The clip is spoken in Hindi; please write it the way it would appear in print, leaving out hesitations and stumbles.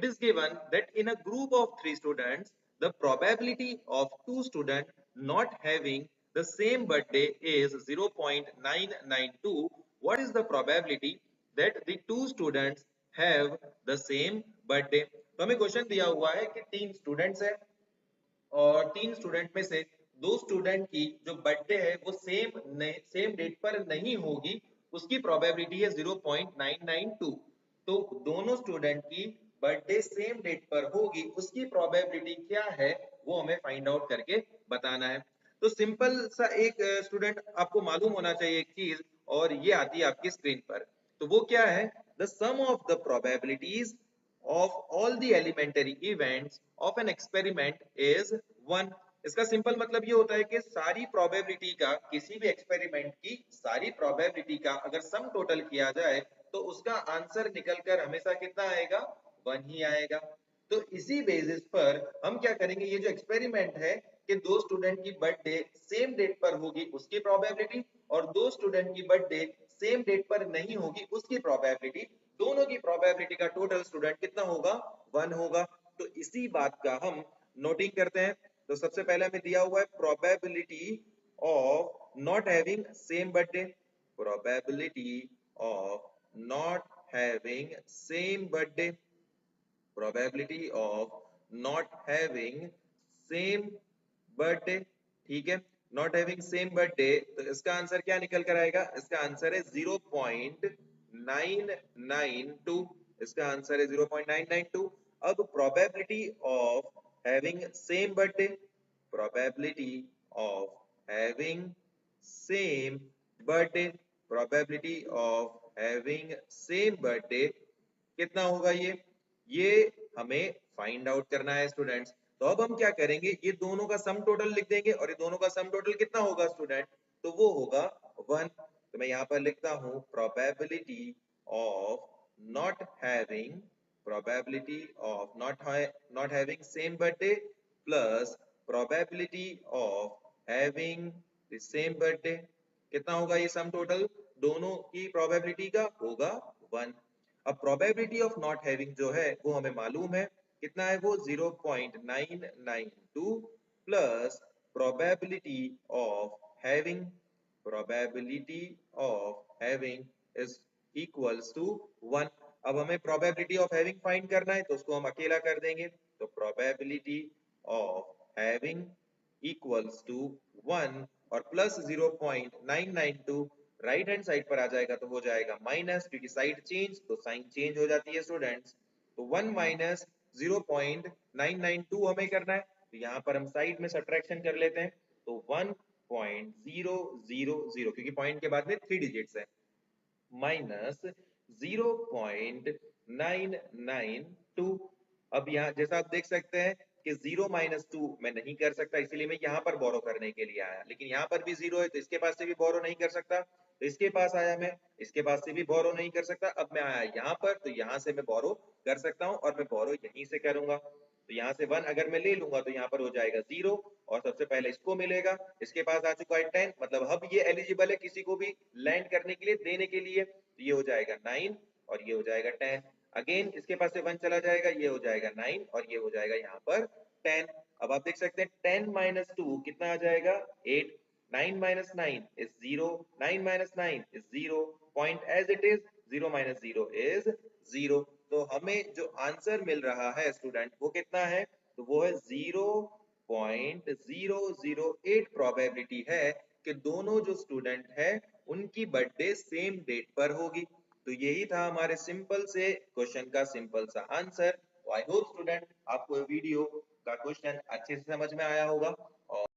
it is given that in a group of 3 students, the probability of 2 students not having the same birthday is 0.992. What is the probability that the 2 students have the same birthday? तो हमें क्वेश्चन दिया हुआ है कि 3 स्टूडेंट्स है और 3 स्टूडेंट में से 2 स्टूडेंट की जो बर्थडे है वो सेम डेट पर नहीं होगी, उसकी प्रोबेबिलिटी है 0.992। तो दोनों स्टूडेंट की बर्थडे सेम डेट पर होगी, उसकी प्रोबेबिलिटी क्या है वो हमें फाइंड आउट करके बताना है। तो सिंपल सा एक स्टूडेंट आपको मालूम होना चाहिए एक चीज, और ये आती है आपकी स्क्रीन पर। तो वो क्या है? The sum of the probabilities of all the elementary events of an experiment is 1। इसका सिंपल मतलब ये होता है कि सारी प्रोबेबिलिटी का, किसी भी एक्सपेरिमेंट की सारी प्रोबेबिलिटी का अगर सम टोटल किया जाए तो उसका आंसर निकलकर हमेशा कितना आएगा? 1 ही आएगा। तो इसी बेसिस पर हम क्या करेंगे, ये जो एक्सपेरिमेंट है कि 2 स्टूडेंट की बर्थडे सेम डेट पर होगी उसकी प्रोबेबिलिटी, और 2 स्टूडेंट की बर्थडे सेम डेट पर नहीं होगी उसकी प्रोबेबिलिटी, दोनों की प्रोबेबिलिटी का टोटल स्टूडेंट कितना होगा? 1 होगा। तो इसी बात का हम नोटिंग करते हैं। तो सबसे पहले हमें दिया हुआ है probability of not having same birthday, probability of not having same birthday, probability of not having same birthday. ठीक है, नॉट हैविंग सेम बर्थडे, तो इसका आंसर क्या निकल कर आएगा? इसका आंसर है 0.992। इसका आंसर है 0.992। अब probability of having same birthday, probability of having same birthday, probability of having same birthday कितना होगा? ये हमें फाइंड आउट करना है स्टूडेंट्स। तो अब हम क्या करेंगे, ये दोनों का सम टोटल लिख देंगे, और ये दोनों का सम टोटल कितना होगा स्टूडेंट? तो वो होगा 1। तो मैं यहाँ पर लिखता हूँ probability of not having, probability of not having same birthday plus probability of having the same birthday, कितना होगा ये सम टोटल? दोनों की प्रोबेबिलिटी का होगा 1। अब प्रोबेबिलिटी ऑफ नॉट हैविंग जो है वो हमें मालूम है कितना है, वो 0.992 plus probability of having, probability of having is equals to 1। अब हमें प्रोबेबिलिटी ऑफ हैविंग फाइंड करना है तो उसको हम अकेला कर देंगे। तो probability of having equals to 1 और प्लस 0.992 राइट हैंड साइड पर आ जाएगा तो हो जाएगा माइनस, क्योंकि साइड चेंज तो साइन चेंज हो जाती है स्टूडेंट्स। तो 1 माइनस 0.992 हमें करना है, तो यहाँ पर हम साइड में सब्ट्रैक्शन कर लेते हैं। तो 1.000, क्योंकि पॉइंट के बाद में 3 डिजिट्स है, माइनस 0.992। अब यहाँ जैसा आप देख सकते हैं कि 0 माइनस 2 मैं नहीं कर सकता, इसीलिए मैं यहाँ पर बोरो करने के लिए आया, लेकिन यहाँ पर भी 0 है तो इसके पास से भी बोरो नहीं कर सकता, तो इसके पास आया मैं, इसके पास से भी बोरो नहीं कर सकता। अब मैं आया यहाँ पर, तो यहाँ से मैं बोरो कर सकता हूँ और मैं बोरो यहीं से करूंगा। तो यहाँ से 1 अगर मैं ले लूंगा तो यहाँ पर हो जाएगा 0, और सबसे पहले इसको मिलेगा, इसके पास आ चुका है 10, मतलब अब ये एलिजिबल है किसी को भी लैंड करने के लिए, देने के लिए। तो ये हो जाएगा 9 और ये हो जाएगा 10। अगेन इसके पास से 1 चला जाएगा, ये हो जाएगा 9 और ये हो जाएगा यहाँ पर 10। अब आप देख सकते हैं 10 माइनस 2 कितना आ जाएगा? 8। 9 minus 9 is 0. 9 minus 9 is 0. Point as it is, 0 minus 0 is 0. तो हमें जो आंसर मिल रहा है स्टूडेंट वो कितना है? तो वो है 0.008 प्रोबेबिलिटी है कि दोनों जो स्टूडेंट है उनकी बर्थडे सेम डेट पर होगी। तो यही था हमारे सिंपल से क्वेश्चन का सिंपल सा आंसर। आई होप स्टूडेंट आपको वीडियो का क्वेश्चन अच्छे से समझ में आया होगा।